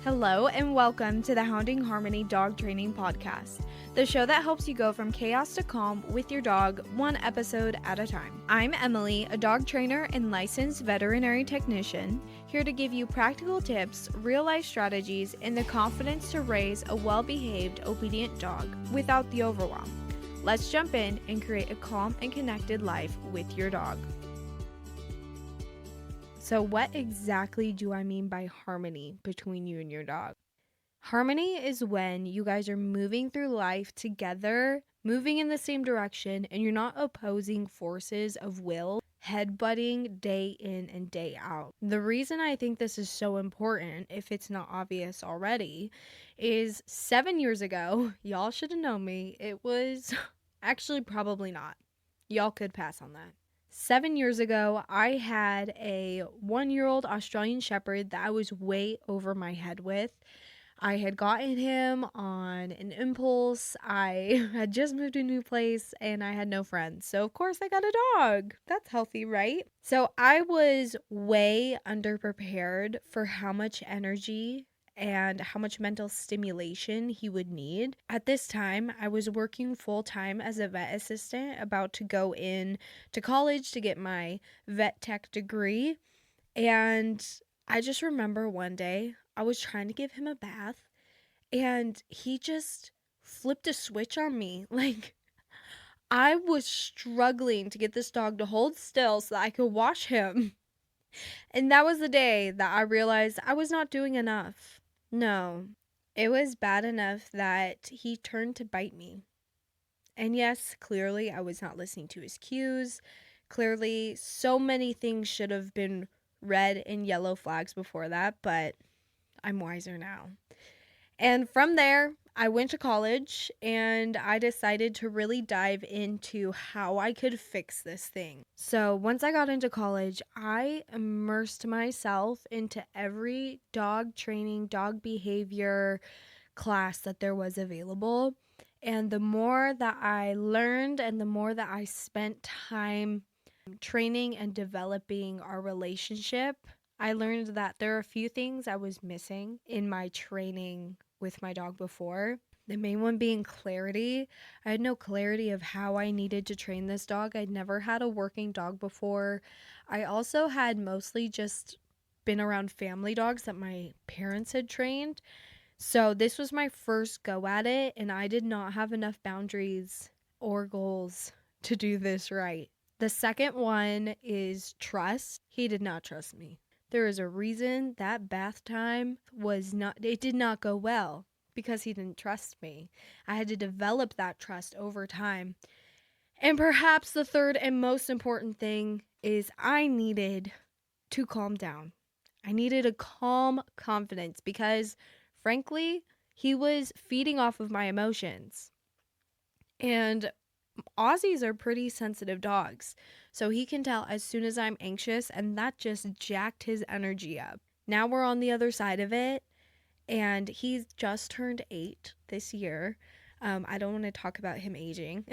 Hello and welcome to the Hounding Harmony Dog Training Podcast, the show that helps you go from chaos to calm with your dog, one episode at a time. I'm Emily, a dog trainer and licensed veterinary technician, here to give you practical tips, real-life strategies, and the confidence to raise a well-behaved, obedient dog without the overwhelm. Let's jump in and create a calm and connected life with your dog. So what exactly do I mean by harmony between you and your dog? Harmony is when you guys are moving through life together, moving in the same direction, and you're not opposing forces of will, headbutting day in and day out. The reason I think this is so important, if it's not obvious already, is 7 years ago, y'all should have known me. It was actually probably not. Y'all could pass on that. 7 years ago, I had a 1-year-old Australian Shepherd that I was way over my head with. I had gotten him on an impulse. I had just moved to a new place and I had no friends. So, of course, I got a dog. That's healthy, right? So, I was way underprepared for how much energy and how much mental stimulation he would need. At this time, I was working full-time as a vet assistant, about to go in to college to get my vet tech degree. And I just remember one day I was trying to give him a bath and he just flipped a switch on me. Like, I was struggling to get this dog to hold still so that I could wash him. And that was the day that I realized I was not doing enough. No, it was bad enough that he turned to bite me. And yes, clearly I was not listening to his cues. Clearly, so many things should have been red and yellow flags before that, but I'm wiser now. And from there, I went to college and I decided to really dive into how I could fix this thing. So once I got into college, I immersed myself into every dog training, dog behavior class that there was available. And the more that I learned and the more that I spent time training and developing our relationship, I learned that there are a few things I was missing in my training with my dog before. The main one being clarity. I had no clarity of how I needed to train this dog. I'd never had a working dog before. I also had mostly just been around family dogs that my parents had trained. So this was my first go at it, and I did not have enough boundaries or goals to do this right. The second one is trust. He did not trust me. There is a reason that bath time it did not go well, because he didn't trust me. I had to develop that trust over time. And perhaps the third and most important thing is I needed to calm down. I needed a calm confidence because, frankly, he was feeding off of my emotions. And Aussies are pretty sensitive dogs, so he can tell as soon as I'm anxious, and that just jacked his energy up. Now we're on the other side of it, and he's just turned 8 this year. I don't want to talk about him aging.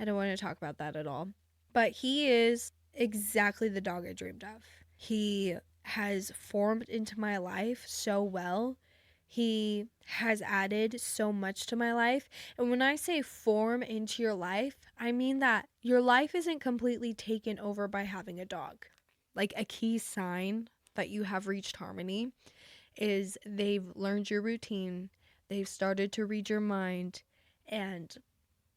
I don't want to talk about that at all. But he is exactly the dog I dreamed of. He has formed into my life so well. He has added so much to my life. And when I say form into your life, I mean that your life isn't completely taken over by having a dog. Like, a key sign that you have reached harmony is they've learned your routine, they've started to read your mind, and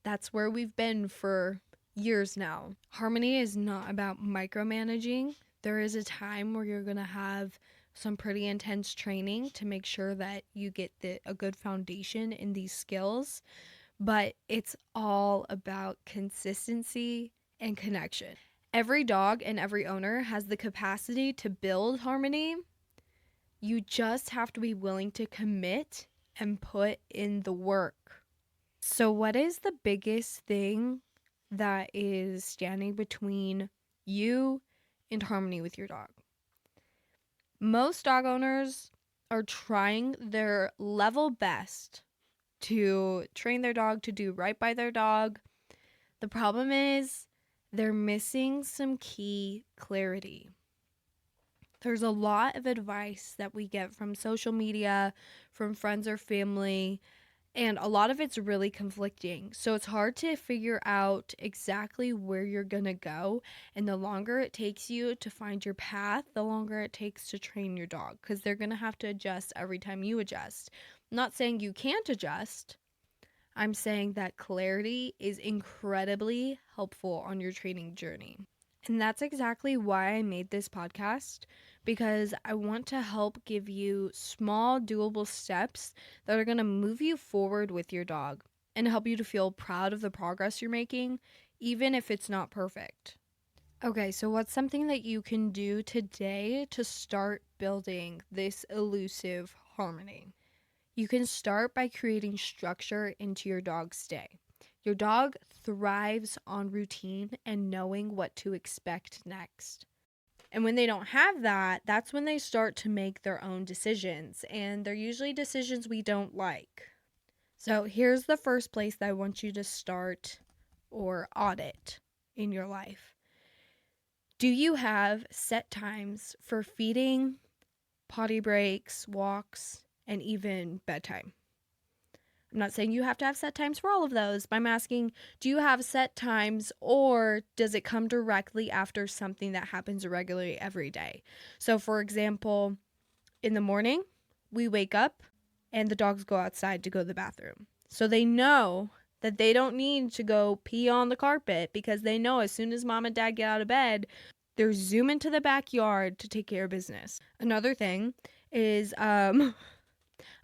that's where we've been for years now. Harmony is not about micromanaging. There is a time where you're going to have some pretty intense training to make sure that you get a good foundation in these skills, but it's all about consistency and connection. Every dog and every owner has the capacity to build harmony. You just have to be willing to commit and put in the work. So what is the biggest thing that is standing between you and harmony with your dog? Most dog owners are trying their level best to train their dog to do right by their dog. The problem is they're missing some key clarity. There's a lot of advice that we get from social media, from friends or family, and a lot of it's really conflicting. So it's hard to figure out exactly where you're going to go. And the longer it takes you to find your path, the longer it takes to train your dog, because they're going to have to adjust every time you adjust. I'm not saying you can't adjust. I'm saying that clarity is incredibly helpful on your training journey. And that's exactly why I made this podcast, because I want to help give you small, doable steps that are going to move you forward with your dog and help you to feel proud of the progress you're making, even if it's not perfect. Okay, so what's something that you can do today to start building this elusive harmony? You can start by creating structure into your dog's day. Your dog thrives on routine and knowing what to expect next. And when they don't have that, that's when they start to make their own decisions. And they're usually decisions we don't like. So here's the first place that I want you to start or audit in your life. Do you have set times for feeding, potty breaks, walks, and even bedtime? I'm not saying you have to have set times for all of those, but I'm asking, do you have set times, or does it come directly after something that happens regularly every day? So for example, in the morning, we wake up and the dogs go outside to go to the bathroom. So they know that they don't need to go pee on the carpet, because they know as soon as mom and dad get out of bed, they're zooming to the backyard to take care of business. Another thing is,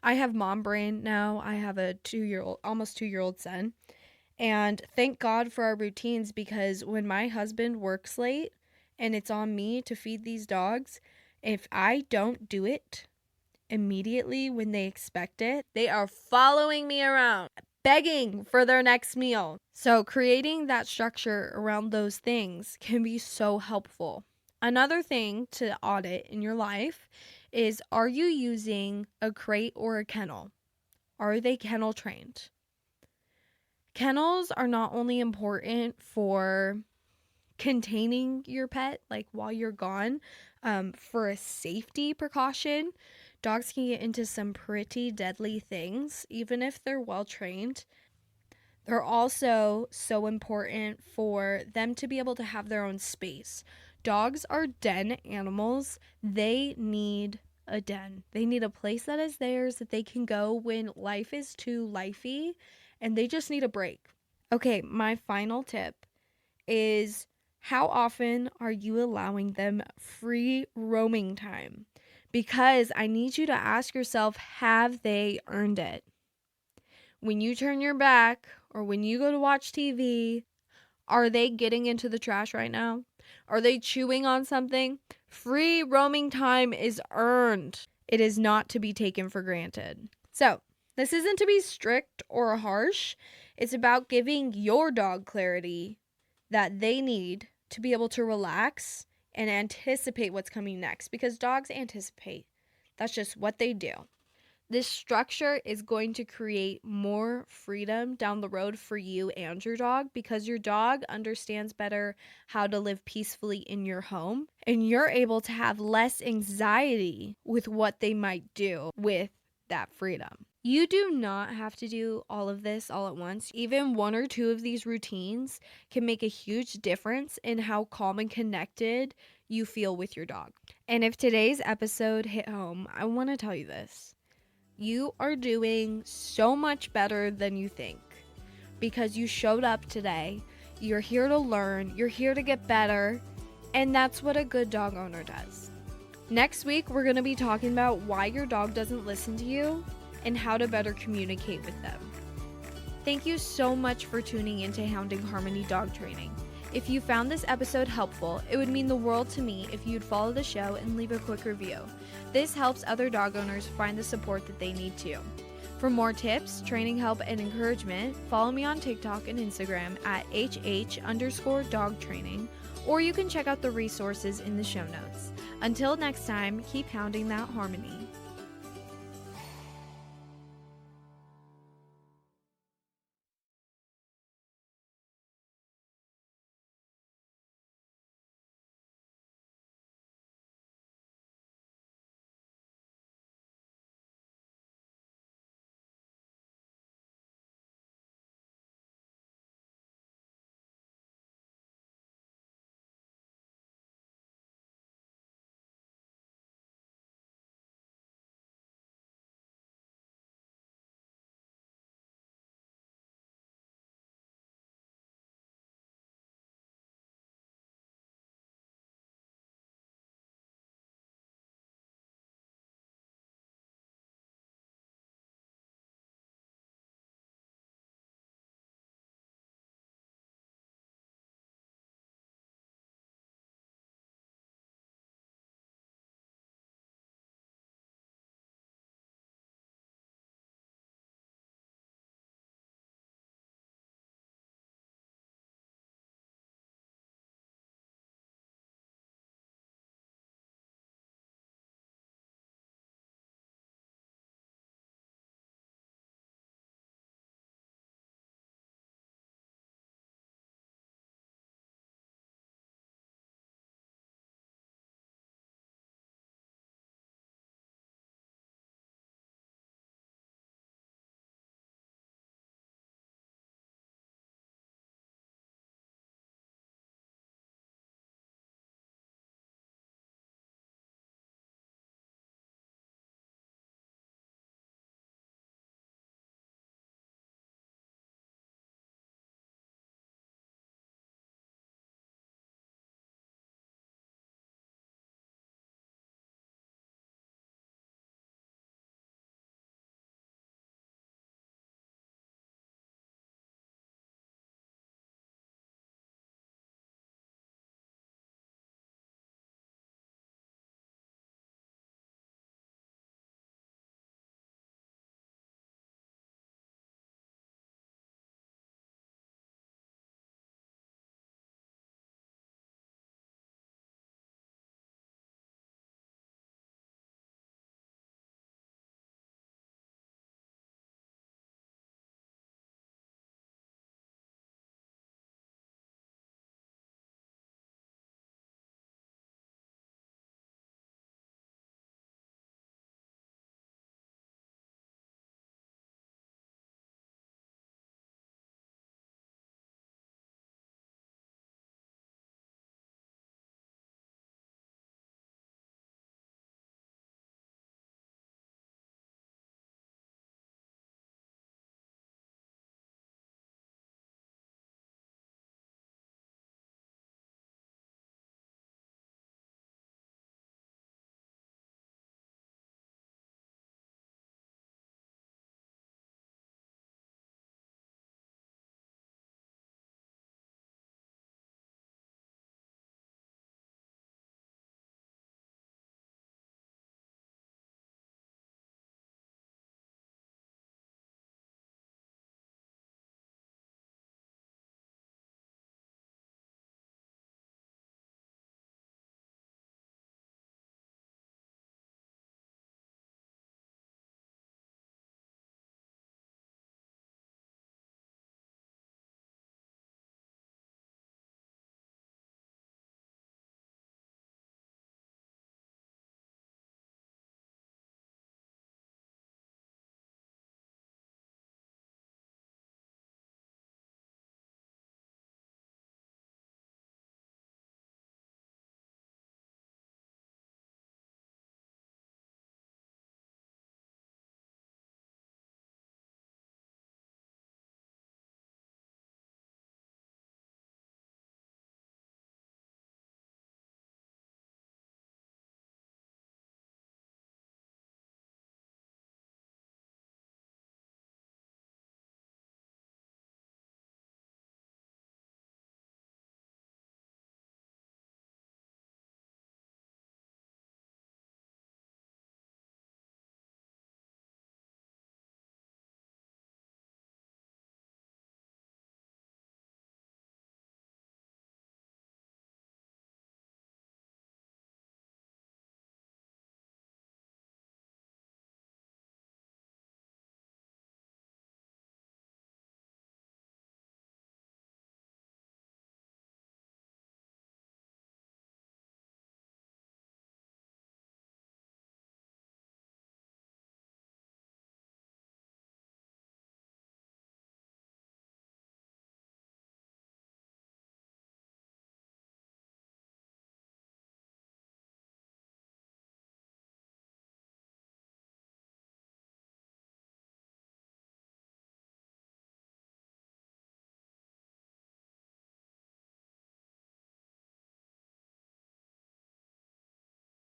I have mom brain now. I have a almost 2-year-old son. And thank God for our routines, because when my husband works late and it's on me to feed these dogs, if I don't do it immediately when they expect it, they are following me around, begging for their next meal. So creating that structure around those things can be so helpful. Another thing to audit in your life is, are you using a crate or a kennel? Are they kennel trained? Kennels are not only important for containing your pet, like while you're gone, for a safety precaution. Dogs can get into some pretty deadly things, even if they're well trained. They're also so important for them to be able to have their own space. Dogs are den animals. They need a den. They need a place that is theirs, that they can go when life is too lifey and they just need a break. Okay, my final tip is, how often are you allowing them free roaming time? Because I need you to ask yourself, have they earned it? When you turn your back or when you go to watch TV, are they getting into the trash right now? Are they chewing on something? Free roaming time is earned. It is not to be taken for granted. So, this isn't to be strict or harsh. It's about giving your dog clarity that they need to be able to relax and anticipate what's coming next, because dogs anticipate. That's just what they do. This structure is going to create more freedom down the road for you and your dog, because your dog understands better how to live peacefully in your home, and you're able to have less anxiety with what they might do with that freedom. You do not have to do all of this all at once. Even 1 or 2 of these routines can make a huge difference in how calm and connected you feel with your dog. And if today's episode hit home, I want to tell you this. You are doing so much better than you think, because you showed up today. You're here to learn. You're here to get better. And that's what a good dog owner does. Next week, we're going to be talking about why your dog doesn't listen to you and how to better communicate with them. Thank you so much for tuning into Hounding Harmony Dog Training. If you found this episode helpful, it would mean the world to me if you'd follow the show and leave a quick review. This helps other dog owners find the support that they need too. For more tips, training help, and encouragement, follow me on TikTok and Instagram at HH_dog training, or you can check out the resources in the show notes. Until next time, keep hounding that harmony.